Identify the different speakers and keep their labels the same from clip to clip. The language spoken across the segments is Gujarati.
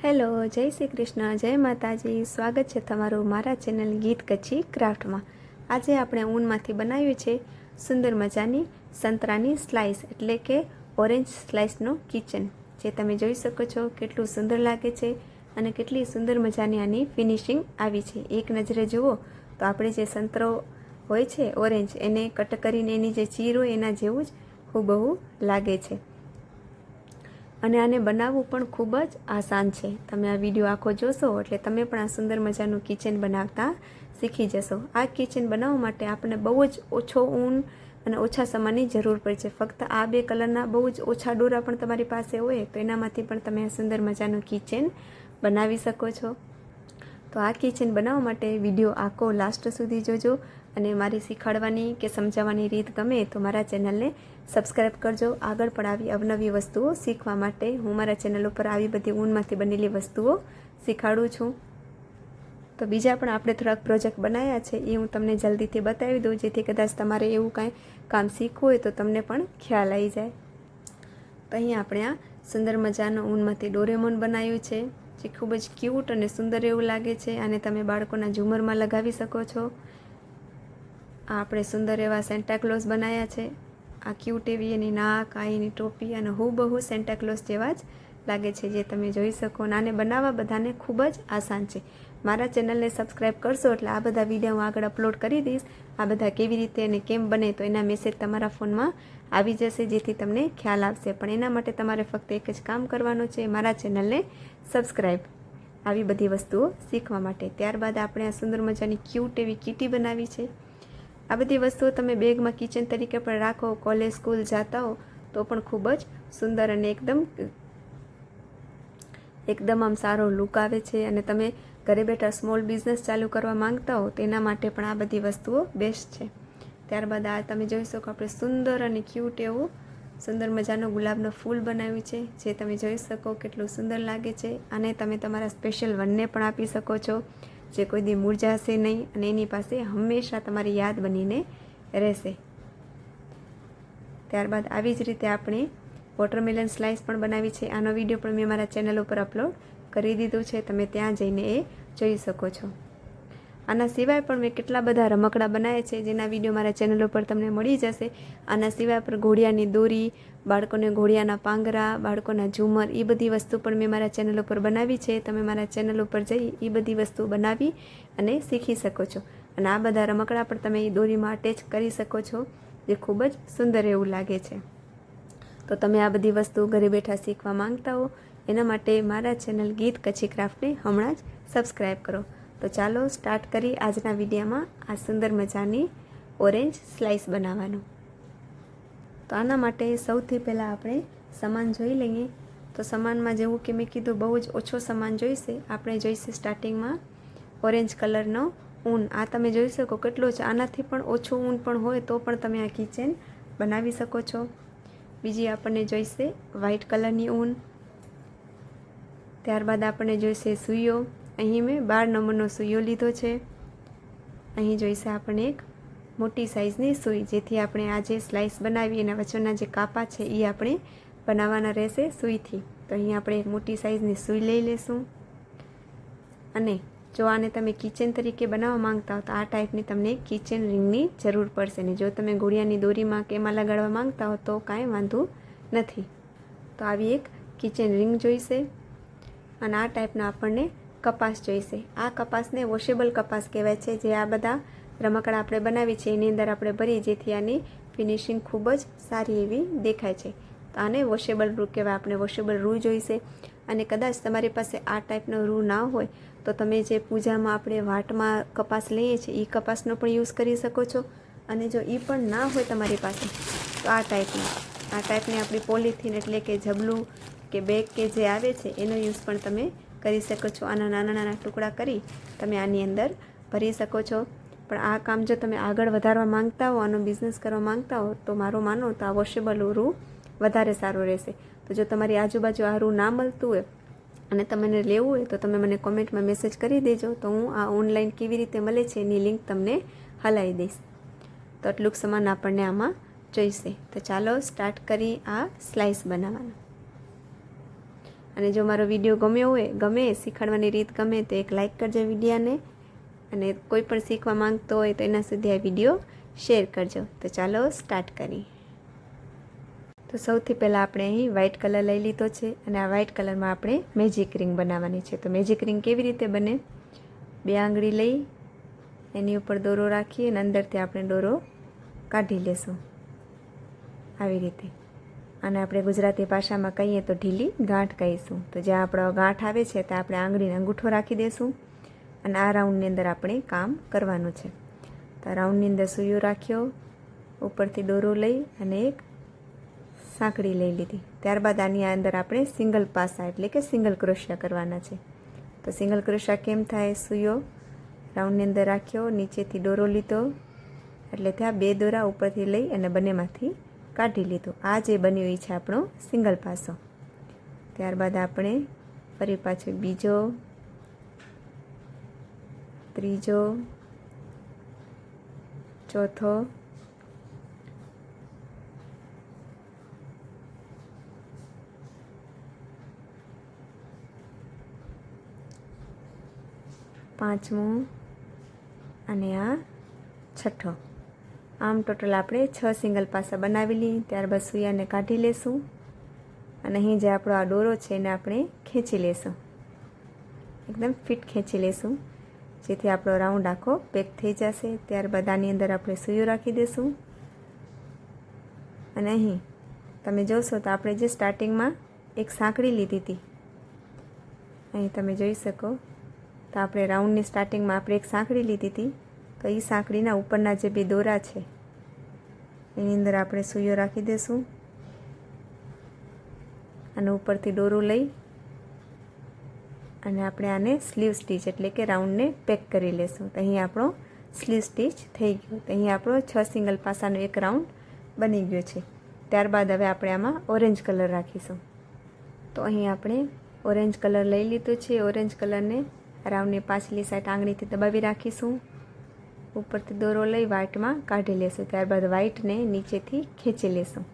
Speaker 1: હેલો, જય શ્રી કૃષ્ણ, જય માતાજી. સ્વાગત છે તમારું મારા ચેનલ ગીત કચ્છી ક્રાફ્ટમાં. આજે આપણે ઊનમાંથી બનાવ્યું છે સુંદર મજાની સંતરાની સ્લાઇસ એટલે કે ઓરેન્જ સ્લાઇસનું કિચન, જે તમે જોઈ શકો છો કેટલું સુંદર લાગે છે અને કેટલી સુંદર મજાની આની ફિનિશિંગ આવી છે. એક નજરે જુઓ તો આપણે જે સંતરો હોય છે ઓરેન્જ, એને કટ કરીને એની જે ચીર હોય એના જેવું જ હૂબહૂ લાગે છે અને આને બનાવવું પણ ખૂબ જ આસાન છે. તમે આ વિડીયો આખો જોશો એટલે તમે પણ આ સુંદર મજાનું કિચન બનાવતા શીખી જશો. આ કિચન બનાવવા માટે આપણને બહુ જ ઓછો ઊન અને ઓછા સમાનની જરૂર પડે છે. ફક્ત આ બે કલરના બહુ જ ઓછા દોરા પણ તમારી પાસે હોય તો એનામાંથી પણ તમે આ સુંદર મજાનું કિચન બનાવી શકો છો. તો આ કિચન બનાવવા માટે વિડીયો આખો લાસ્ટ સુધી જોજો અને મારી શીખવાડવાની કે સમજાવવાની રીત ગમે તો મારા ચેનલને સબસ્ક્રાઈબ કરજો. આગળ પણ આવી અવનવી વસ્તુઓ શીખવા માટે હું મારા ચેનલ ઉપર આવી બધી ઊનમાંથી બનેલી વસ્તુઓ શીખવાડું છું. તો બીજા પણ આપણે થોડાક પ્રોજેક્ટ બનાવ્યા છે, એ હું તમને જલ્દીથી બતાવી દઉં, જેથી કદાચ તમારે એવું કાંઈ કામ શીખવું હોય તો તમને પણ ખ્યાલ આવી જાય. તો અહીંયા આપણે આ સુંદર મજાનું ઊનમાંથી ડોરેમોન બનાવ્યું છે, જે ખૂબ જ ક્યુટ અને સુંદર એવું લાગે છે. અને તમે બાળકોના ઝુમરમાં લગાવી શકો છો. આ આપણે સુંદર એવા સેન્ટાક્લોઝ બનાવ્યા છે. આ ક્યુટ એવી એની નાક, આ એની ટોપી અને હૂબહૂ સેન્ટાક્લોઝ જેવા જ લાગે છે, જે તમે જોઈ શકો. અને આને બનાવવા બધાને ખૂબ જ આસાન છે. મારા ચેનલને સબસ્ક્રાઈબ કરશો એટલે આ બધા વિડીયો હું આગળ અપલોડ કરી દઈશ. આ બધા કેવી રીતે અને કેમ બને તો એના મેસેજ તમારા ફોનમાં આવી જશે, જેથી તમને ખ્યાલ આવશે. પણ એના માટે તમારે ફક્ત એક જ કામ કરવાનું છે, મારા ચેનલને સબસ્ક્રાઈબ આવી બધી વસ્તુઓ શીખવા માટે. ત્યારબાદ આપણે આ સુંદર મજાની ક્યુટ એવી કીટી બનાવી છે. આ બધી વસ્તુઓ તમે બેગમાં કિચન તરીકે પણ રાખો, કોલેજ સ્કૂલ જતા હો તો પણ ખૂબ જ સુંદર અને એકદમ આમ સારો લુક આવે છે. અને તમે ઘરે બેઠા સ્મોલ બિઝનેસ ચાલુ કરવા માંગતા હો તેના માટે પણ આ બધી વસ્તુઓ બેસ્ટ છે. ત્યારબાદ આ તમે જોઈ શકો આપણે સુંદર અને ક્યુટ એવું સુંદર મજાનું ગુલાબનું ફૂલ બનાવ્યું છે, જે તમે જોઈ શકો કેટલું સુંદર લાગે છે. અને તમે તમારા સ્પેશિયલ વનને પણ આપી શકો છો, જે કોઈ દી મુરઝાશે નહીં અને એની પાસે હંમેશા તમારી યાદ બનીને રહેશે. ત્યારબાદ આવી જ રીતે આપણે વોટરમેલન સ્લાઇસ પણ બનાવી છે. આનો વિડીયો પણ મેં મારા ચેનલ ઉપર અપલોડ કરી દીધું છે, તમે ત્યાં જઈને એ જોઈ શકો છો. આના સિવાય પણ મેં કેટલા બધા રમકડા બનાવ્યા છે, જેના વિડીયો મારા ચેનલ ઉપર તમને મળી જશે. આના સિવાય પણ ઘોડિયાની દોરી, બાળકોને ઘોડિયાના પાંગરા, બાળકોના ઝુમર, એ બધી વસ્તુ પણ મેં મારા ચેનલ ઉપર બનાવી છે. તમે મારા ચેનલ ઉપર જઈ એ બધી વસ્તુ બનાવી અને શીખી શકો છો. અને આ બધા રમકડા પણ તમે એ દોરીમાં અટેચ કરી શકો છો, જે ખૂબ જ સુંદર એવું લાગે છે. તો તમે આ બધી વસ્તુ ઘરે બેઠા શીખવા માંગતા હો એના માટે મારા ચેનલ ગીત કચ્છી ક્રાફ્ટને હમણાં જ સબસ્ક્રાઈબ કરો. તો ચાલો સ્ટાર્ટ કરી આજના વિડીયોમાં આ સુંદર મજાની ઓરેન્જ સ્લાઇસ બનાવવાનું. તો આના માટે સૌથી પહેલાં આપણે સામાન જોઈ લઈએ. તો સામાનમાં જેવું કે મેં કીધું બહુ જ ઓછો સામાન જોઈશે. આપણે જોઈશે સ્ટાર્ટિંગમાં ઓરેન્જ કલરનો ઊન. આ તમે જોઈ શકો કેટલો છે. આનાથી પણ ઓછું ઊન પણ હોય તો પણ તમે આ કિચન બનાવી શકો છો. બીજી આપણને જોઈશે વ્હાઇટ કલરની ઊન. ત્યારબાદ આપણને જોઈશે સૂઈઓ. અહીં મેં 12 નંબરનો સૂઈઓ લીધો છે. અહીં જોઈશે આપણને એક મોટી સાઇઝની સૂઈ, જેથી આપણે આ જે સ્લાઇસ બનાવી એના વચ્ચેના જે કાપા છે એ આપણે બનાવવાના રહેશે સૂઈથી. તો અહીં આપણે એક મોટી સાઇઝની સૂઈ લઈ લેશું. અને જો આને તમે કિચન તરીકે બનાવવા માંગતા હો તો આ ટાઈપની તમને કિચન રિંગની જરૂર પડશે. ને જો તમે ઘોડિયાની દોરીમાં કે એમાં લગાડવા માંગતા હો તો કાંઈ વાંધો નથી. તો આવી એક કિચન રિંગ જોઈશે. અને આ ટાઈપના આપણને કપાસ જોઈશે. આ કપાસને વોશેબલ કપાસ કહેવાય છે, જે આ બધા રમકડા આપણે બનાવી છે એની અંદર આપણે ભરીએ, જેથી આની ફિનિશિંગ ખૂબ જ સારી એવી દેખાય છે. તો આને વોશેબલ રૂ કહેવાય. આપણે વોશેબલ રૂ જોઈશે. અને કદાચ તમારી પાસે આ ટાઈપનો રૂ ના હોય તો તમે જે પૂજામાં આપણે વાટમાં કપાસ લઈએ છીએ એ કપાસનો પણ યુઝ કરી શકો છો. અને જો એ પણ ના હોય તમારી પાસે તો આ ટાઈપની આપણી પોલિથીન એટલે કે ઝબલું કે બેગ કે જે આવે છે એનો યુઝ પણ તમે કરી શકો છો. આના નાના નાના ટુકડા કરી તમે આની અંદર ભરી શકો છો. પણ આ કામ જો તમે આગળ વધારવા માંગતા હો, આનો બિઝનેસ કરવા માંગતા હો તો મારું માનો તો આ વોશેબલ રૂ વધારે સારું રહેશે. તો જો તમારી આજુબાજુ આ રૂ ના મળતું હોય અને તમને લેવું હોય તો તમે મને કોમેન્ટમાં મેસેજ કરી દેજો, તો હું આ ઓનલાઈન કેવી રીતે મળે છે એની લિંક તમને હલાવી દઈશ. તો આટલું સામાન આપણને આમાં જોઈશે. તો ચાલો સ્ટાર્ટ કરી આ સ્લાઇસ બનાવવાનું. અને જો મારો વિડીયો ગમે શીખવાડવાની રીત ગમે તો એક લાઇક કરજો વિડીયાને, અને કોઈ પણ શીખવા માંગતો હોય તો એના સુધી આ વિડીયો શેર કરજો. તો ચાલો સ્ટાર્ટ કરીએ. તો સૌથી પહેલાં આપણે અહીં વ્હાઇટ કલર લઈ લીધો છે, અને આ વ્હાઇટ કલરમાં આપણે મેજિક રિંગ બનાવવાની છે. તો મેજિક રિંગ કેવી રીતે બને? 2 આંગળી લઈ એની ઉપર દોરો રાખી અને અંદરથી આપણે દોરો કાઢી લેશું આવી રીતે. અને આપણે ગુજરાતી ભાષામાં કહીએ તો ઢીલી ગાંઠ કહીશું. તો જ્યાં આપણો ગાંઠ આવે છે ત્યાં આપણે આંગળીને અંગૂઠો રાખી દઈશું, અને આ રાઉન્ડની અંદર આપણે કામ કરવાનું છે. તો રાઉન્ડની અંદર સૂયો રાખ્યો, ઉપરથી દોરો લઈ અને એક સાંકળી લઈ લીધી. ત્યારબાદ આની અંદર આપણે સિંગલ પાસા એટલે કે સિંગલ ક્રોશિયા કરવાના છે. તો સિંગલ ક્રોશિયા કેમ થાય? સૂયો રાઉન્ડની અંદર રાખ્યો, નીચેથી દોરો લીધો એટલે ત્યાં 2 દોરા ઉપરથી લઈ અને બંનેમાંથી કાઢી લીધું. આ જે બન્યો એ છે આપણો સિંગલ પાસો. ત્યારબાદ આપણે ફરી પાછો બીજો, ત્રીજો, ચોથો, પાંચમો અને આ છઠ્ઠો. આમ ટોટલ આપણે 6 સિંગલ પાસા બનાવી લઈએ. ત્યારબાદ સૂયાને કાઢી લેશું, અને અહીં જે આપણો આ દોરો છે એને આપણે ખેંચી લેશું, એકદમ ફિટ ખેંચી લેશું, જેથી આપણો રાઉન્ડ આખો પેક થઈ જશે. ત્યારબાદ આની અંદર આપણે સૂયો રાખી દઈશું, અને અહીં તમે જોશો તો આપણે જે સ્ટાર્ટિંગમાં એક સાંકળી લીધી હતી, અહીં તમે જોઈ શકો તો આપણે રાઉન્ડની સ્ટાર્ટિંગમાં આપણે એક સાંકળી લીધી હતી. તો એ સાંકળીના ઉપરના જે 2 દોરા છે એની અંદર આપણે સૂયો રાખી દઈશું, અને ઉપરથી દોરો લઈ અને આપણે આને સ્લીવ સ્ટીચ એટલે કે રાઉન્ડને પેક કરી લેશું. તો અહીં આપણો સ્લીવ સ્ટીચ થઈ ગયો. તો અહીં આપણો 6 સિંગલ પાસાનો એક રાઉન્ડ બની ગયો છે. ત્યારબાદ હવે આપણે આમાં ઓરેન્જ કલર રાખીશું. તો અહીં આપણે ઓરેન્જ કલર લઈ લીધો છે. ઓરેન્જ કલરને રાઉન્ડની પાછલી સાઈડ આંગળીથી દબાવી રાખીશું, ઉપરથી દોરો લઈ વ્હાઇટમાં કાઢી લેશું. ત્યારબાદ વ્હાઇટને નીચેથી ખેંચી લેશું.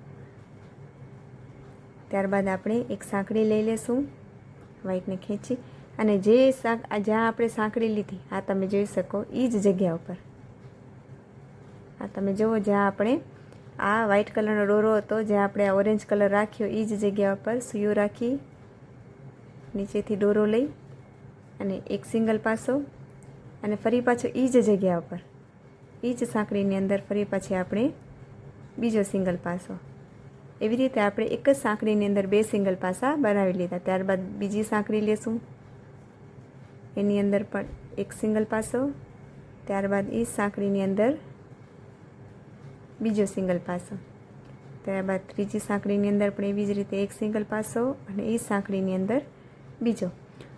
Speaker 1: ત્યારબાદ આપણે એક સાંકળી લઈ લેશું, વ્હાઇટને ખેંચી, અને જ્યાં આપણે સાંકળી લીધી આ તમે જોઈ શકો એ જ જગ્યા ઉપર, આ તમે જુઓ જ્યાં આપણે આ વ્હાઇટ કલરનો દોરો હતો, જ્યાં આપણે આ ઓરેન્જ કલર રાખ્યો એ જ જગ્યા ઉપર સૂયો રાખી નીચેથી દોરો લઈ અને એક સિંગલ પાસો, અને ફરી પાછો એ જ જગ્યા ઉપર એ જ સાંકળીની અંદર ફરી પાછી આપણે બીજો સિંગલ પાસો. એવી રીતે આપણે એક જ સાંકળીની અંદર 2 સિંગલ પાસા બનાવી લીધા. ત્યારબાદ બીજી સાંકળી લેશું, એની અંદર પણ એક સિંગલ પાસો, ત્યારબાદ એ સાંકળીની અંદર બીજો સિંગલ પાસો, ત્યારબાદ ત્રીજી સાંકળીની અંદર પણ એવી જ રીતે એક સિંગલ પાસો, અને એ સાંકળીની અંદર બીજો.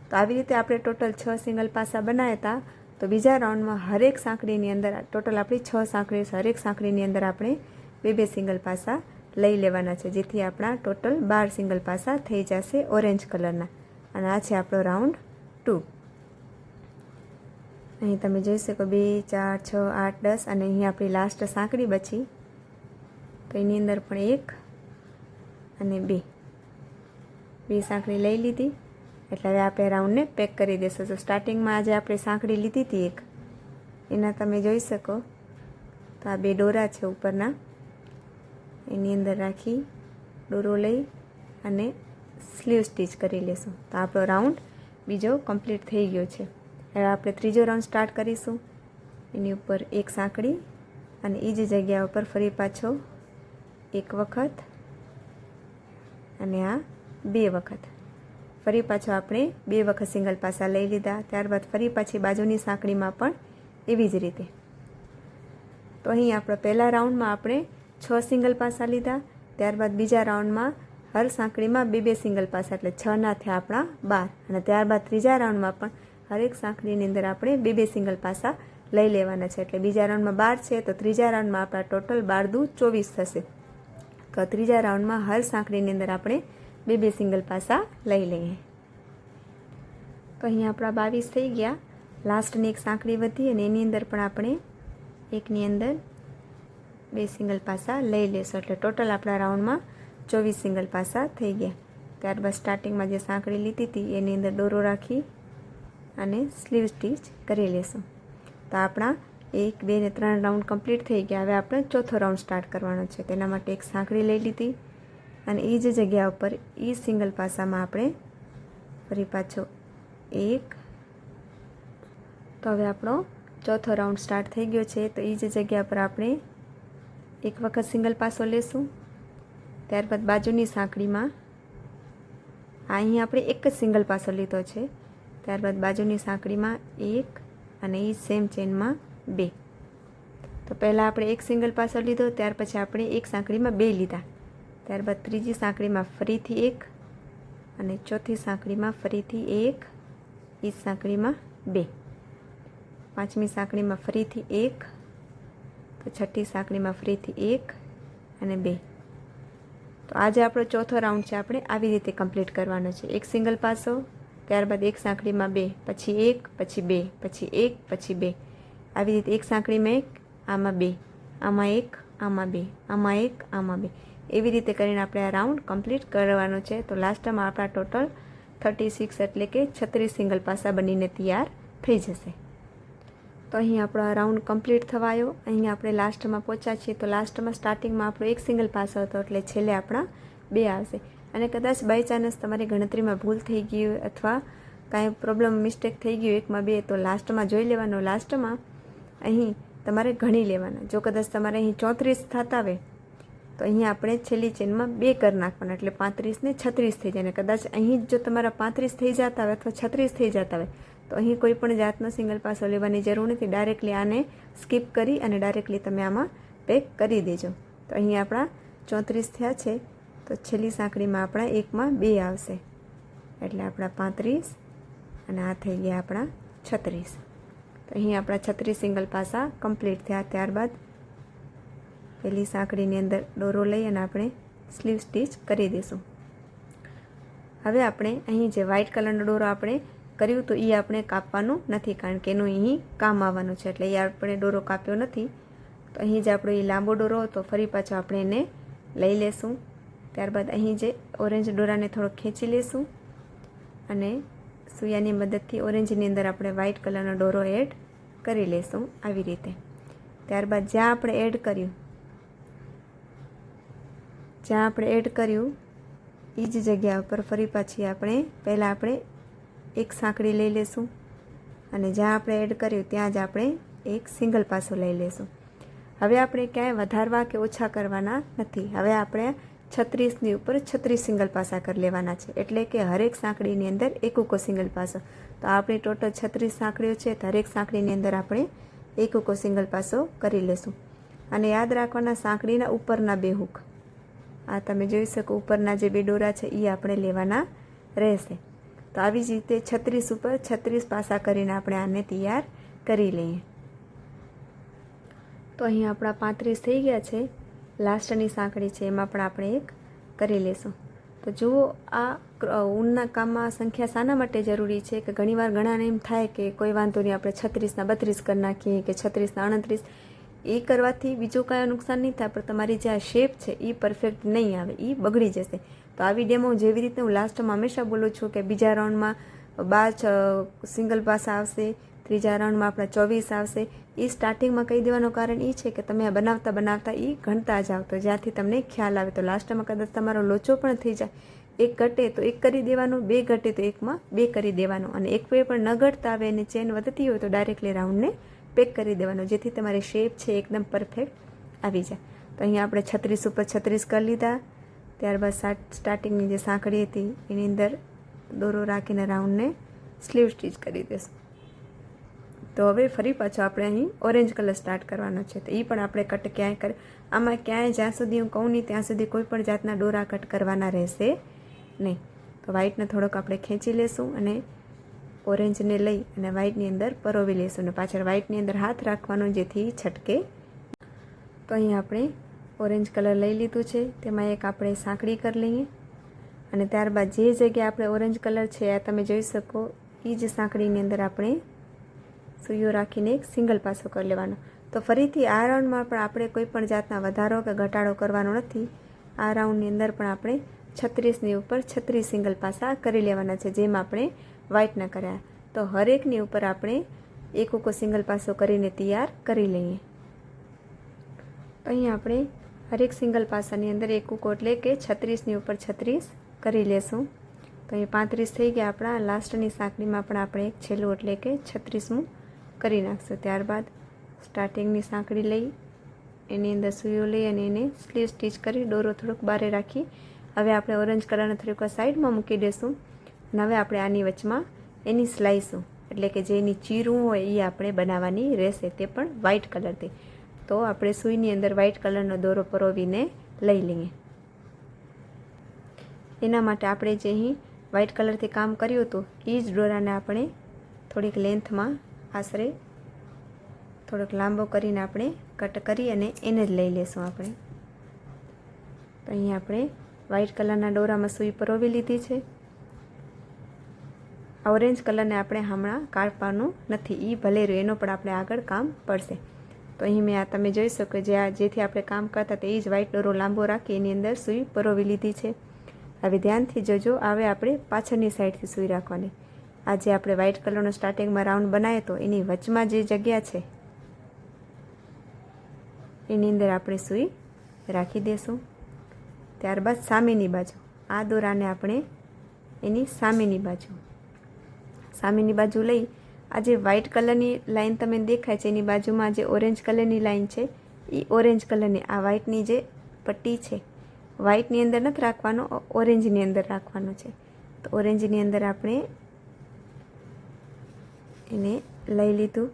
Speaker 1: તો આવી રીતે આપણે ટોટલ 6 સિંગલ પાસા બનાવ્યા હતા. તો બીજા રાઉન્ડમાં હરેક સાંકળીની અંદર ટોટલ આપણી 6 સાંકળી છે. હરેક સાંકળીની અંદર આપણે 2 સિંગલ પાસા લઈ લેવાના છે, જેથી આપણા ટોટલ 12 સિંગલ પાસા થઈ જશે ઓરેન્જ કલરના. અને આ છે આપણો રાઉન્ડ 2. અહીં તમે જોઈ શકો 2, 4, 6, 8, 10, અને અહીં આપણી લાસ્ટ સાંકળી બચી, તો એની અંદર પણ 1 અને 2 સાંકળી લઈ લીધી. એટલે હવે આપણે રાઉન્ડને પેક કરી દઈશું. તો સ્ટાર્ટિંગમાં આજે આપણે સાંકળી લીધી હતી એક, એના તમે જોઈ શકો તો આ 2 દોરા છે ઉપરના, એની અંદર રાખી દોરો લઈ અને સ્લીવ સ્ટીચ કરી લેશું. તો આપણો રાઉન્ડ બીજો કમ્પ્લીટ થઈ ગયો છે. હવે આપણે ત્રીજો રાઉન્ડ સ્ટાર્ટ કરીશું. એની ઉપર એક સાંકળી અને એ જ જગ્યા ઉપર ફરી પાછો એક વખત અને આ 2 વખત. ફરી પાછો આપણે 2 વખત સિંગલ પાસા લઈ લીધા. ત્યારબાદ ફરી પાછી બાજુની સાંકળીમાં પણ એવી જ રીતે. તો અહીં આપણે પહેલા રાઉન્ડમાં આપણે 6 સિંગલ પાસા લીધા. ત્યારબાદ બીજા રાઉન્ડમાં હર સાંકળીમાં 2 સિંગલ પાસા, એટલે 6 ના થયા આપણા 12. અને ત્યારબાદ ત્રીજા રાઉન્ડમાં પણ હરેક સાંકળીની અંદર આપણે 2 સિંગલ પાસા લઈ લેવાના છે. એટલે બીજા રાઉન્ડમાં 12 છે, તો ત્રીજા રાઉન્ડમાં આપણા ટોટલ 12 દુ 24 થશે. તો ત્રીજા રાઉન્ડમાં હર સાંકળીની અંદર આપણે 2 સિંગલ પાસા લઈ લઈએ. તો અહીંયા આપણા 22 થઈ ગયા. લાસ્ટની એક સાંકળી વધી અને એની અંદર પણ આપણે એકની અંદર 2 સિંગલ પાસા લઈ લેશું. એટલે ટોટલ આપણા રાઉન્ડમાં 24 સિંગલ પાસા થઈ ગયા. ત્યારબાદ સ્ટાર્ટિંગમાં જે સાંકળી લીધી હતી એની અંદર દોરો રાખી અને સ્લીવ સ્ટીચ કરી લેશું. તો આપણા 1, 2 ને 3 રાઉન્ડ કમ્પ્લીટ થઈ ગયા. હવે આપણે ચોથો રાઉન્ડ સ્ટાર્ટ કરવાનો છે. તેના માટે એક સાંકળી લઈ લીધી અને એ જ જગ્યા ઉપર એ સિંગલ પાસામાં આપણે ફરી પાછો 1. તો હવે આપણો ચોથો રાઉન્ડ સ્ટાર્ટ થઈ ગયો છે. તો એ જ જગ્યા પર આપણે એક વખત સિંગલ પાસો લેશું. ત્યારબાદ બાજુની સાંકળીમાં અહીં આપણે એક જ સિંગલ પાસો લીધો છે. ત્યારબાદ બાજુની સાંકળીમાં 1 અને એ સેમ ચેનમાં 2. તો પહેલાં આપણે એક સિંગલ પાસો લીધો, ત્યાર પછી આપણે એક સાંકળીમાં 2 લીધા. ત્યારબાદ ત્રીજી સાંકળીમાં ફરીથી 1 અને ચોથી સાંકળીમાં ફરીથી 1, એ સાંકળીમાં 2. પાંચમી સાંકળીમાં ફરીથી 1, તો છઠ્ઠી સાંકળીમાં ફરીથી 1 અને 2. તો આજે આપણો ચોથો રાઉન્ડ છે, આપણે આવી રીતે કમ્પ્લીટ કરવાનો છે. એક સિંગલ પાસો, ત્યારબાદ એક સાંકળીમાં 2, પછી 1, પછી 2, પછી 1, પછી 2. આવી રીતે એક સાંકળીમાં 1, આમાં 2, આમાં 1, આમાં 2, આમાં 1, આમાં 2. એવી રીતે કરીને આપણે આ રાઉન્ડ કમ્પ્લીટ કરવાનો છે. તો લાસ્ટમાં આપણા ટોટલ 36 એટલે કે 36 સિંગલ પાસા બનીને તૈયાર થઈ જશે. તો અહીં આપણો આ રાઉન્ડ કમ્પ્લીટ થવાયો. અહીં આપણે લાસ્ટમાં પહોંચ્યા છીએ. તો લાસ્ટમાં સ્ટાર્ટિંગમાં આપણો એક સિંગલ પાસો હતો એટલે છેલ્લે આપણા 2 આવશે. અને કદાચ બાય ચાન્સ તમારી ગણતરીમાં ભૂલ થઈ ગઈ હોય અથવા કાંઈ પ્રોબ્લેમ મિસ્ટેક થઈ ગયું 1માં 2, તો લાસ્ટમાં જોઈ લેવાનો. લાસ્ટમાં અહીં તમારે ગણી લેવાના. જો કદાચ તમારે અહીં 34 થતા આવે તો અહીં આપણે છેલ્લી ચેનમાં 2 કરી નાખવાના એટલે 35 ને 36 થઈ જાય. અને કદાચ અહીં જો તમારા 35 થઈ જતા હોય અથવા 36 થઈ જતા હોય તો અહીં કોઈ પણ જાતનો સિંગલ પાસો લેવાની જરૂર નથી. ડાયરેક્ટલી આને સ્કીપ કરી અને ડાયરેક્ટલી તમે આમાં પેક કરી દેજો. તો અહીં આપણા 34 થયા છે. તો છેલ્લી સાંકળીમાં આપણા 1માં 2 આવશે એટલે આપણા 35 અને આ થઈ ગયા આપણા 36. તો અહીં આપણા 36 સિંગલ પાસા કમ્પ્લીટ થયા. ત્યારબાદ પહેલી સાંકળીની અંદર દોરો લઈ અને આપણે સ્લીવ સ્ટીચ કરી દઈશું. હવે આપણે અહીં જે વ્હાઇટ કલરનો દોરો આપણે કર્યું તો એ આપણે કાપવાનું નથી, કારણ કે એનું અહીં કામ આવવાનું છે એટલે એ આપણે દોરો કાપ્યો નથી. તો અહીં જે આપણો એ લાંબો દોરો હતો ફરી પાછો આપણે એને લઈ લેશું. ત્યારબાદ અહીં જે ઓરેન્જ દોરાને થોડો ખેંચી લેશું અને સૂયાની મદદથી ઓરેન્જની અંદર આપણે વ્હાઇટ કલરનો દોરો એડ કરી લેશું આવી રીતે. ત્યારબાદ જ્યાં આપણે એડ કર્યું એ જ જગ્યા ઉપર ફરી પાછી પહેલાં આપણે એક સાંકળી લઈ લેશું અને જ્યાં આપણે એડ કર્યું ત્યાં જ આપણે એક સિંગલ પાસો લઈ લેશું. હવે આપણે ક્યાંય વધારવા કે ઓછા કરવાના નથી. હવે આપણે 36ની ઉપર 36 સિંગલ પાસા કરી લેવાના છે એટલે કે હરેક સાંકળીની અંદર એક ઉકો સિંગલ પાસો. તો આપણી ટોટલ 36 સાંકળીઓ છે તો હરેક સાંકળીની અંદર આપણે એક ઉકો સિંગલ પાસો કરી લેશું. અને યાદ રાખવાના સાંકળીના ઉપરના 2 હૂક, આ તમે જોઈ શકો ઉપરના જે 2 દોરા છે એ આપણે લેવાના રહેશે. તો આવી જ રીતે 36 ઉપર 36 પાસા કરીને આપણે આને તૈયાર કરી લઈએ. તો અહીં આપણા 35 થઈ ગયા છે. લાસ્ટની સાંકળી છે એમાં પણ આપણે એક કરી લેશું. તો જુઓ આ ઊનના કામમાં સંખ્યા શાના માટે જરૂરી છે કે ઘણીવાર ઘણાને એમ થાય કે કોઈ વાંધો નહીં આપણે 36ના 32 કરી નાખીએ કે 36ના 29. એ કરવાથી બીજું કાંઈ નુકસાન નહીં થાય, પણ તમારી જે આ શેપ છે એ પરફેક્ટ નહીં આવે, એ બગડી જશે. તો આવી ડેમો જેવી રીતે હું લાસ્ટમાં હંમેશા બોલું છું કે બીજા રાઉન્ડમાં 12 સિંગલ પાસા આવશે, ત્રીજા રાઉન્ડમાં આપણા 24 આવશે. એ સ્ટાર્ટિંગમાં કહી દેવાનું કારણ એ છે કે તમે આ બનાવતા એ ગણતા જાઓ તો જ્યાંથી તમને ખ્યાલ આવે. તો લાસ્ટમાં કદાચ તમારો લોચો પણ થઈ જાય, એક ઘટે તો એક કરી દેવાનું, 2 ઘટે તો એકમાં 2 કરી દેવાનું, અને એક વે પણ ન ઘટતા આવે અને ચેન વધતી હોય તો ડાયરેક્ટલી રાઉન્ડને પેક કરી દેવાનું, જેથી તમારી શેપ છે એકદમ પરફેક્ટ આવી જાય. તો અહીંયા આપણે 36 ઉપર 36 કરી લીધા. ત્યારબાદ સ્ટાર્ટિંગની જે સાંકળી હતી એની અંદર દોરો રાખીને રાઉન્ડને સ્લીવ સ્ટીચ કરી દઈશું. તો હવે ફરી પાછો આપણે અહીં ઓરેન્જ કલર સ્ટાર્ટ કરવાનો છે. તો એ પણ આપણે કટ ક્યાંય આમાં ક્યાંય જ્યાં સુધી હું કહું નહીં ત્યાં સુધી કોઈ પણ જાતના દોરા કટ કરવાના રહેશે નહીં. તો વ્હાઇટને થોડોક આપણે ખેંચી લેશું અને ઓરેન્જને લઈ અને વ્હાઇટની અંદર પરોવી લેશું અને પાછળ વ્હાઇટની અંદર હાથ રાખવાનો જેથી છટકે. તો અહીં આપણે ઓરેન્જ કલર લઈ લીધું છે, તેમાં એક આપણે સાંકળી કરી લઈએ અને ત્યારબાદ જે જગ્યાએ આપણે ઓરેન્જ કલર છે આ તમે જોઈ શકો એ જ સાંકળીની અંદર આપણે સૂઈઓ રાખીને એક સિંગલ પાસો કરી લેવાનો. તો ફરીથી આ રાઉન્ડમાં પણ આપણે કોઈ પણ જાતના વધારો કે ઘટાડો કરવાનો નથી. આ રાઉન્ડની અંદર પણ આપણે 36ની ઉપર 36 સિંગલ પાસા કરી લેવાના છે, જેમ આપણે વ્હાઇટના કર્યા. તો હરેકની ઉપર આપણે એક સિંગલ પાસો કરીને તૈયાર કરી લઈએ. અહીં આપણે હરેક સિંગલ પાસાની અંદર એક એટલે કે 36ની ઉપર 36 કરી લેશું. તો અહીં 35 થઈ ગયા આપણા. લાસ્ટની સાંકળીમાં પણ આપણે એક છેલ્લું એટલે કે 36મું કરી નાખશું. ત્યારબાદ સ્ટાર્ટિંગની સાંકળી લઈ એની અંદર સૂઈઓ લઈ અને એને સ્લીવ સ્ટીચ કરી દોરો થોડોક બારે રાખી હવે આપણે ઓરેન્જ કલરને થોડીક સાઈડમાં મૂકી દઈશું. અને હવે આપણે આની વચમાં એની સ્લાઈસો એટલે કે જે એની ચીરું હોય એ આપણે બનાવવાની રહેશે, તે પણ વ્હાઇટ કલરથી. તો આપણે સૂઈની અંદર વ્હાઇટ કલરનો દોરો પરોવીને લઈ લઈએ. એના માટે આપણે જે અહીં વ્હાઇટ કલરથી કામ કર્યું હતું એ જ દોરાને આપણે થોડીક લેન્થમાં આશરે થોડોક લાંબો કરીને આપણે કટ કરી અને એને જ લઈ લેશું આપણે. તો અહીં આપણે વ્હાઇટ કલરના દોરામાં સૂઈ પરોવી લીધી છે. ઓરેન્જ કલરને આપણે હમણાં કાપવાનું નથી, એ ભલે રહ્યું, એનો પણ આપણે આગળ કામ પડશે. તો અહીં મેં તમે જોઈ શકો જેથી આપણે કામ કરતા તે જ વ્હાઇટ દોરો લાંબો રાખી એની અંદર સૂઈ પરોવી લીધી છે. હવે ધ્યાનથી જોજો, હવે આપણે પાછળની સાઈડથી સૂઈ રાખવાની. આ જે આપણે વ્હાઇટ કલરનો સ્ટાર્ટિંગમાં રાઉન્ડ બનાવ્યો તો એની વચમાં જે જગ્યા છે એની અંદર આપણે સૂઈ રાખી દઈશું. ત્યારબાદ સામેની બાજુ આ દોરાને આપણે એની સામેની બાજુ લઈ આ જે વ્હાઇટ કલરની લાઈન તમે દેખાય છે એની બાજુમાં જે ઓરેન્જ કલરની લાઈન છે એ ઓરેન્જ કલરની આ વ્હાઇટની જે પટ્ટી છે વ્હાઇટની અંદર નથી રાખવાનો, ઓરેન્જની અંદર રાખવાનો છે. તો ઓરેન્જની અંદર આપણે એને લઈ લીધું.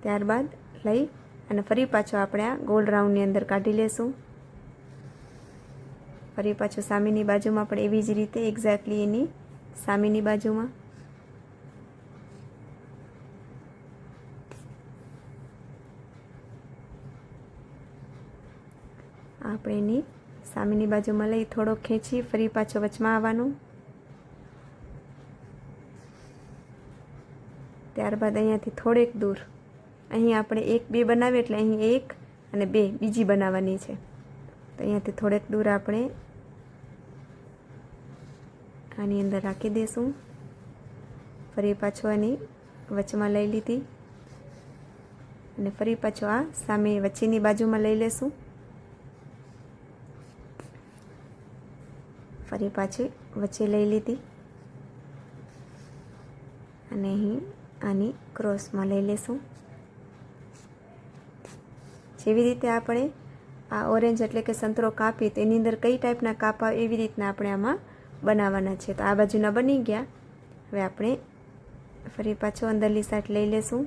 Speaker 1: ત્યારબાદ લઈ અને ફરી પાછો આપણે આ ગોલ્ડ રાઉન્ડની અંદર કાઢી લેશું. ફરી પાછું સામેની બાજુમાં પણ એવી જ રીતે એક્ઝેક્ટલી એની સામેની બાજુમાં આપણે એની સામેની બાજુમાં લઈ થોડો ખેંચી ફરી પાછો વચમાં આવવાનું. ત્યારબાદ અહીંયાથી થોડેક દૂર અહીં આપણે 1 2 બનાવીએ એટલે અહીં 1 અને 2 બીજી બનાવવાની છે. તો અહીંયાથી થોડેક દૂર આપણે આની અંદર રાખી દઈશું. ફરી પાછો આની વચમાં લઈ લીધી અને ફરી પાછો આ સામે વચ્ચેની બાજુમાં લઈ લેશું. ફરી પાછી વચ્ચે લઈ લીધી અને અહીં આની ક્રોસમાં લઈ લેશું. જેવી રીતે આપણે આ ઓરેન્જ એટલે કે સંતરો કાપી તો એની અંદર કઈ ટાઈપના કાપા એવી રીતના આપણે આમાં બનાવવાના છે. તો આ બાજુના બની ગયા. હવે આપણે ફરી પાછો અંદરલી સાઈડ લઈ લેશું.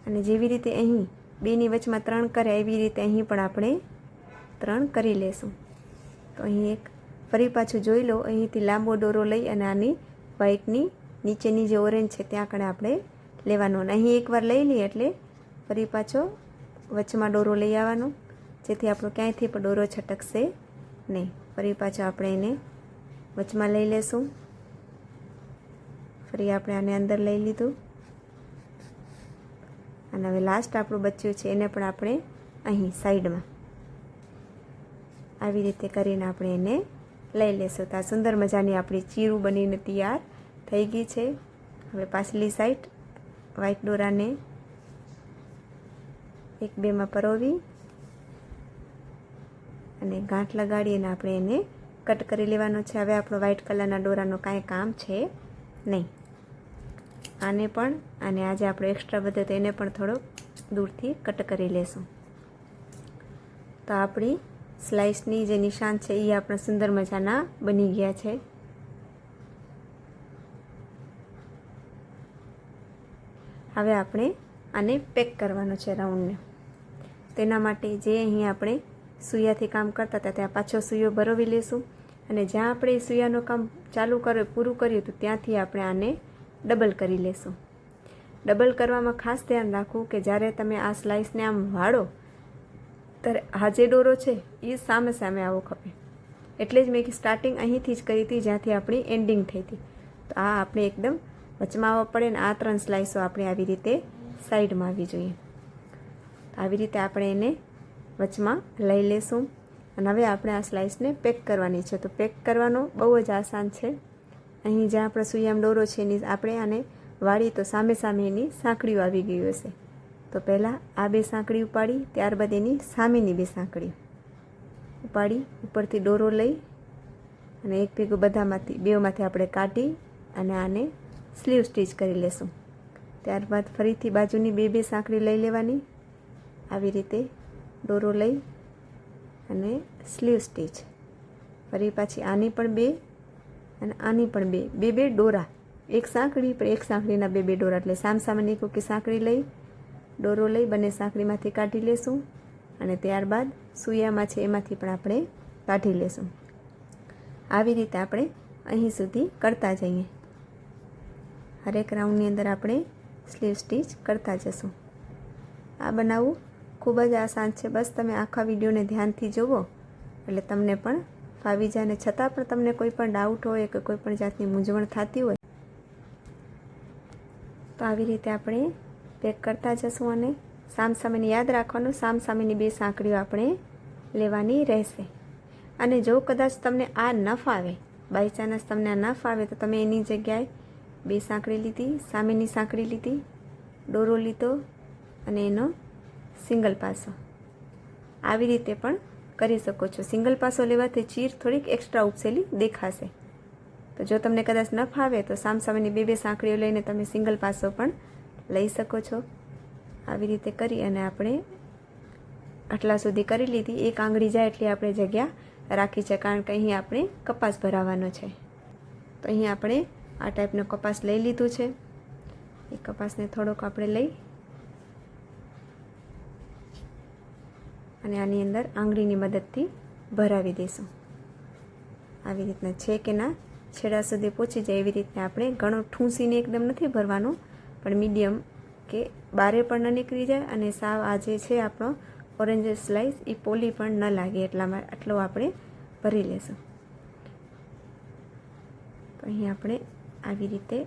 Speaker 1: અને જેવી રીતે અહીં 2ની વચમાં 3 કર્યા એવી રીતે અહીં પણ આપણે 3 કરી લેશું. તો અહીં એક ફરી પાછું જોઈ લો, અહીંથી લાંબો દોરો લઈ અને આની વ્હાઇટની નીચેની જે ઓરેન્જ છે ત્યાં કણે આપણે લેવાનો. અને અહીં એકવાર લઈ લઈએ એટલે ફરી પાછો વચમાં દોરો લઈ આવવાનો, જેથી આપણો ક્યાંયથી પણ દોરો છટકશે નહીં. ફરી પાછો આપણે એને વચમાં લઈ લેશું. ફરી આપણે આને અંદર લઈ લીધું અને હવે લાસ્ટ આપણું બચ્યું છે એને પણ આપણે અહીં સાઈડમાં આવી રીતે કરીને આપણે એને લઈ લેશું. તો આ સુંદર મજાની આપણી ચીરું બનીને તૈયાર થઈ ગઈ છે. હવે પાછલી સાઈડ વ્હાઇટ દોરાને 1 2માં પરોવી અને ગાંઠ લગાડીને આપણે એને કટ કરી લેવાનો છે. હવે આપણો વ્હાઇટ કલરના દોરાનો કાંઈ કામ છે નહીં. આને પણ અને આજે આપણો એક્સ્ટ્રા બધો તો એને પણ થોડો દૂરથી કટ કરી લેશું. તો આપણી સ્લાઇસની જે નિશાન છે એ આપણા સુંદર મજાના બની ગયા છે. હવે આપણે આને પેક કરવાનો છે રાઉન્ડને. તેના માટે જે અહીં આપણે સૂયાથી કામ કરતા હતા ત્યાં પાછો સૂયો ભરવી લેશું અને જ્યાં આપણે સૂયાનું કામ પૂરું કર્યું હતું ત્યાંથી આપણે આને ડબલ કરી લેશું. ડબલ કરવામાં ખાસ ધ્યાન રાખવું કે જ્યારે તમે આ સ્લાઇસને આમ વાળો ત્યારે આ જે દોરો છે એ સામે સામે આવો ખપે. એટલે જ મેં સ્ટાર્ટિંગ અહીંથી જ કરી હતી જ્યાંથી આપણી એન્ડિંગ થઈ હતી. તો આ આપણે એકદમ વચમાં આવવા પડે ને આ 3 સ્લાઇસો આપણે આવી રીતે સાઈડમાં આવવી જોઈએ. આવી રીતે આપણે એને વચમાં લઈ લેશું. અને હવે આપણે આ સ્લાઇસને પેક કરવાની છે. તો પેક કરવાનો બહુ જ આસાન છે. અહીં જ્યાં આપણે સૂયામાં દોરો છે એની આપણે આને વાળી તો સામે સામે એની સાંકળીઓ આવી ગઈ હશે. તો પહેલાં આ 2 સાંકળી ઉપાડી, ત્યારબાદ એની સામેની 2 સાંકળી ઉપાડી ઉપરથી દોરો લઈ અને એક ભેગું બેમાંથી આપણે કાઢી અને આને સ્લીવ સ્ટીચ કરી લેશું. ત્યારબાદ ફરીથી બાજુની 2 સાંકળી લઈ લેવાની. આવી રીતે દોરો લઈ અને સ્લીવ સ્ટીચ. ફરી પાછી આની પણ 2 અને આની પણ 2 દોરા, એક સાંકળી પર એક સાંકળીના 2 દોરા, એટલે સામસામેની કોઈ સાંકળી લઈ દોરો લઈ બંને સાંકળીમાંથી કાઢી લેશું. અને ત્યારબાદ સૂયામાં છે એમાંથી પણ આપણે કાઢી લેશું. આવી રીતે આપણે અહીં સુધી કરતા જઈએ. હરેક રાઉન્ડની અંદર આપણે સ્લીવ સ્ટીચ કરતા જશું. આ બનાવવું ખૂબ જ આસાન છે. બસ તમે આખા વિડીયોને ધ્યાનથી જુઓ એટલે તમને પણ ફાવી જાય. અને છતાં પણ તમને કોઈ પણ ડાઉટ હોય કે કોઈ પણ જાતની મૂંઝવણ થતી હોય તો આવી રીતે આપણે પેક કરતા જશું. અને સામસામેની યાદ રાખવાનું, સામસામેની 2 સાંકળીઓ આપણે લેવાની રહેશે. અને જો કદાચ તમને આ ન ફાવે, બાય ચાન્સ તમને આ ન ફાવે, તો તમે એની જગ્યાએ 2 સાંકળી લીધી, સામેની સાંકળી લીધી, દોરો લીધો અને એનો સિંગલ પાસો આવી રીતે પણ કરી શકો છો. સિંગલ પાસો લેવાથી ચીર થોડીક એક્સ્ટ્રા ઉપસેલી દેખાશે. તો જો તમને કદાચ ન ફાવે તો સામસામેની 2 સાંકળીઓ લઈને તમે સિંગલ પાસો પણ લઈ શકો છો. આવી રીતે કરી અને આપણે આટલા સુધી કરી લીધી. 1 આંગળી જાય એટલી આપણે જગ્યા રાખી છે, કારણ કે અહીં આપણે કપાસ ભરાવાનો છે. તો અહીં આપણે આ ટાઈપનો કપાસ લઈ લીધું છે. એ કપાસને થોડોક આપણે લઈ અને આની અંદર આંગળીની મદદથી ભરાવી દઈશું. આવી રીતના છે કે ના છેડા સુધી પહોંચી જાય એવી રીતના આપણે ઘણો ઠૂંસીને એકદમ નથી ભરવાનો, પણ મીડિયમ કે બારે પણ ન નીકળી જાય અને સાવ આ જે છે આપણો ઓરેન્જ સ્લાઇસ એ પોલી પણ ન લાગે એટલામાં આટલો આપણે ભરી લેશું. તો અહીં આપણે આવી રીતે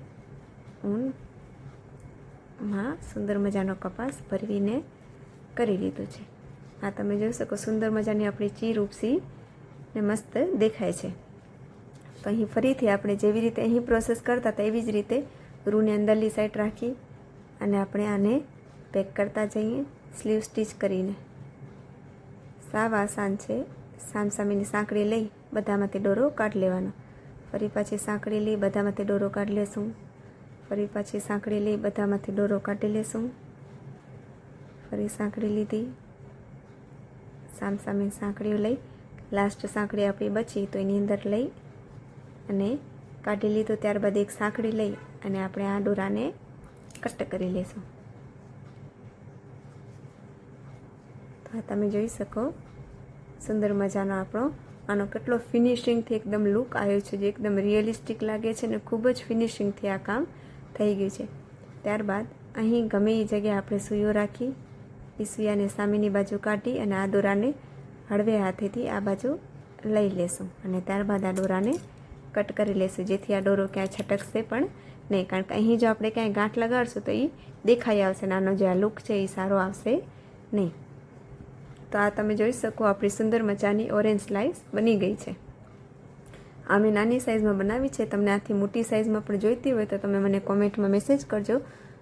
Speaker 1: ઊનમાં સુંદર મજાનો કપાસ ભરવીને કરી લીધું છે. આ તમે જોઈ શકો સુંદર મજાની આપણી ચીર ઉપસી ને મસ્ત દેખાય છે. તો અહીં ફરીથી આપણે જેવી રીતે અહીં પ્રોસેસ કરતા હતા એવી જ રીતે રૂને અંદરલી સાઈડ રાખી અને આપણે આને પેક કરતા જઈએ સ્લીવ સ્ટીચ કરીને. સાવ આસાન છે. સામસામેની સાંકળી લઈ બધામાંથી દોરો કાઢી લેવાનો. ફરી પાછી સાંકળી લઈ બધામાંથી દોરો કાઢી લેશું. ફરી પાછી સાંકળી લઈ બધામાંથી દોરો કાઢી લેશું. ફરી સાંકળી લીધી, સામસામે સાંકળીઓ લઈ લાસ્ટ સાંકળી આપણી બચી તો એની અંદર લઈ અને કાઢી લીધું. ત્યારબાદ 1 સાંકળી લઈ અને આપણે આ દોરાને કટ કરી લેશું. તો તમે જોઈ શકો સુંદર મજાનો આપણો આનો કેટલો ફિનિશિંગથી એકદમ લુક આવ્યો છે, જે એકદમ રિયલિસ્ટિક લાગે છે અને ખૂબ જ ફિનિશિંગથી આ કામ થઈ ગયું છે. ત્યારબાદ અહીં ગમે એ જગ્યાએ આપણે સૂયો રાખી એ સૂયાને સામેની બાજુ કાઢી અને આ દોરાને હળવે હાથેથી આ બાજુ લઈ લેશું અને ત્યારબાદ આ દોરાને કટ કરી લેશું, જેથી આ દોરો ક્યાંય છટકશે પણ નહીં. કારણ કે અહીં જો આપણે ક્યાંય ગાંઠ લગાડશું તો એ દેખાઈ આવશે, આનો જે આ લુક છે એ સારો આવશે નહીં. તો આ તમે જોઈ શકો આપણી સુંદર મજાની ઓરેન્જ સ્લાઇસ બની ગઈ છે. આ મેં નાની સાઇઝમાં બનાવી છે. તમને આથી મોટી સાઇઝમાં પણ જોઈતી હોય તો તમે મને કોમેન્ટમાં મેસેજ કરજો,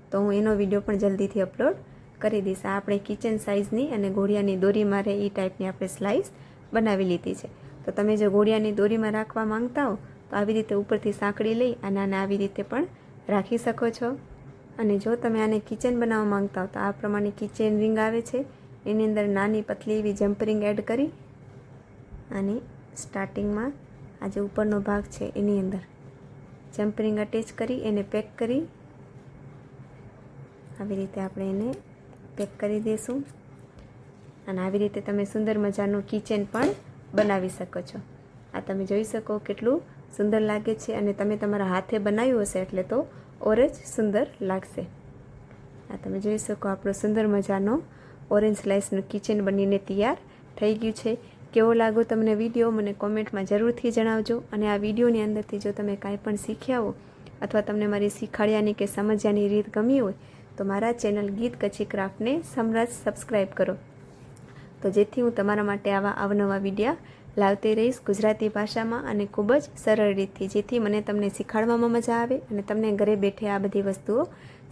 Speaker 1: તો હું એનો વિડીયો પણ જલ્દીથી અપલોડ કરી દઈશ. આ આપણે કિચન સાઇઝની અને ઘોડિયાની દોરીમાં રહે એ ટાઈપની આપણે સ્લાઇસ બનાવી લીધી છે. તો તમે જો ઘોડિયાની દોરીમાં રાખવા માંગતા હો તો આવી રીતે ઉપરથી સાંકળી લઈ અને આને આવી રીતે પણ રાખી શકો છો. અને જો તમે આને કિચન બનાવવા માંગતા હો તો આ પ્રમાણે કિચન રિંગ આવે છે, એની અંદર નાની પતલી એવી જમ્પરિંગ એડ કરી અને સ્ટાર્ટિંગમાં આ જે ઉપરનો ભાગ છે એની અંદર જમ્પરિંગ અટેચ કરી એને પેક કરી આવી રીતે આપણે એને પેક કરી દઈશું. અને આવી રીતે તમે સુંદર મજાનું કિચન પણ બનાવી શકો છો. આ તમે જોઈ શકો કેટલું સુંદર લાગે છે અને તમે તમારા હાથે બનાવ્યું હશે એટલે તો ઓર જ સુંદર લાગશે. આ તમે જોઈ શકો આપણો સુંદર મજાનો ઓરેન્જ સ્લાઇસનું કિચન બનીને તૈયાર થઈ ગયું છે. કેવો લાગો તમને વિડીયો મને કોમેન્ટમાં જરૂરથી જણાવજો. અને આ વિડીયોની અંદરથી જો તમે કાંઈ પણ શીખ્યા હો અથવા તમને મારી શીખવાડ્યાની કે સમજ્યાની રીત ગમી હોય તો મારા ચેનલ ગીત કચ્છી ક્રાફ્ટને સબસ્ક્રાઈબ કરો, તો જેથી હું તમારા માટે આવા અવનવા વિડીયા લાવતી રહીશ ગુજરાતી ભાષામાં અને ખૂબ જ સરળ રીતથી, જેથી મને તમને શીખવાડવામાં મજા આવે અને તમને ઘરે બેઠે આ બધી વસ્તુઓ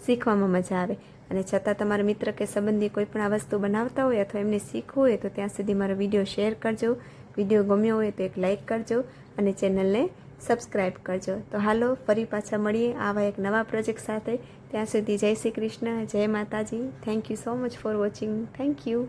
Speaker 1: શીખવામાં મજા આવે. અને છતાં તમારા મિત્ર કે સંબંધી કોઈ પણ આ વસ્તુ બનાવતા હોય અથવા એમને શીખવું હોય તો ત્યાં સુધી મારો વિડીયો શેર કરજો. વિડીયો ગમ્યો હોય તો એક લાઇક કરજો અને ચેનલને સબસ્ક્રાઈબ કરજો. તો હાલો ફરી પાછા મળીએ આવા એક નવા પ્રોજેક્ટ સાથે. ત્યાં સુધી જય શ્રી કૃષ્ણ, જય માતાજી. Thank you so much for watching. Thank you.